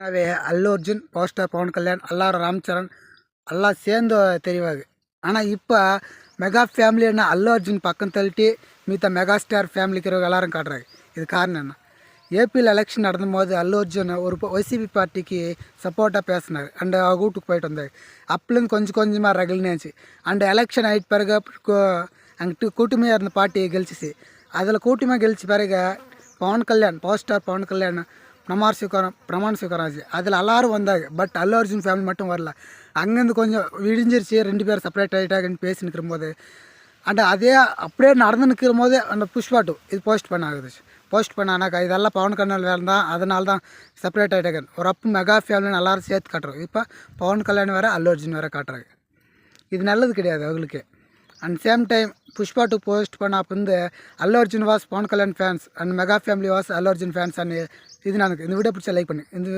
அவே அல்லு Arjun, power star Pawan Kalyan, எல்லாரும் ராம் சரண் எல்லாம் சேர்ந்து தெரிவாங்க. ஆனால் இப்போ மெகா ஃபேமிலின்னா அல்லு அர்ஜுன் பக்கம் தள்ளிட்டு மித்த மெகா ஸ்டார் ஃபேமிலிக்கு இருக்கிறவங்க எல்லாரும் காட்டுறாங்க. இது காரணம் என்ன? ஏபியில் எலெக்ஷன் நடந்தபோது அல்லு அர்ஜுன் ஒரு ஒய்சிபி பார்ட்டிக்கு சப்போர்ட்டாக பேசினார். அண்ட் வீட்டுக்கு போயிட்டு வந்தார். அப்பலேருந்து கொஞ்சம் கொஞ்சமாக ரகல்னேச்சு. அண்ட் எலெக்ஷன் ஆகிட்டு பிறகு அங்கிட்டு கூட்டமையாக இருந்த பார்ட்டி கெலிச்சிச்சு. அதில் கூட்டமாக கெலிச்ச பிறகு பவன் கல்யாண், பவர் ஸ்டார் பவன் கல்யாண் பிரமாண ஸ்வீகாரம் அதில் எல்லோரும் வந்தாங்க. பட் அல்லு அர்ஜுன் ஃபேமிலி மட்டும் வரல. அங்கேருந்து கொஞ்சம் விடிஞ்சிருச்சு, 2 பேர் செப்பரேட் ஆகிட்டாங்கன்னு பேசி நிற்கிற போது அண்ட் அதே அப்படியே நடந்து நிற்கிற போது அந்த புஷ்பா 2 இது போஸ்ட் பண்ண ஆகுது. போஸ்ட் பண்ணானாக்கா இதெல்லாம் பவன் கல்யாண் வேறு தான், அதனால தான் செப்பரேட் ஆகிட்டாங்க. ஒரு அப்பு மெகா ஃபேமிலின்னு எல்லாரும் சேர்த்து காட்டுறோம். இப்போ பவன் கல்யாண் வேறு அல்லு அர்ஜுன் வேறு காட்டுறாங்க. இது நல்லது கிடையாது அவங்களுக்கு. And same time Pushpa 2 post பண்ண அப்போ வந்து Allu Arjun vs Pawan Kalyan fans and mega family vs Allu Arjun fans and இது நான் இந்த வீடியோ பிடிச்சா லைக் பண்ணு. இந்த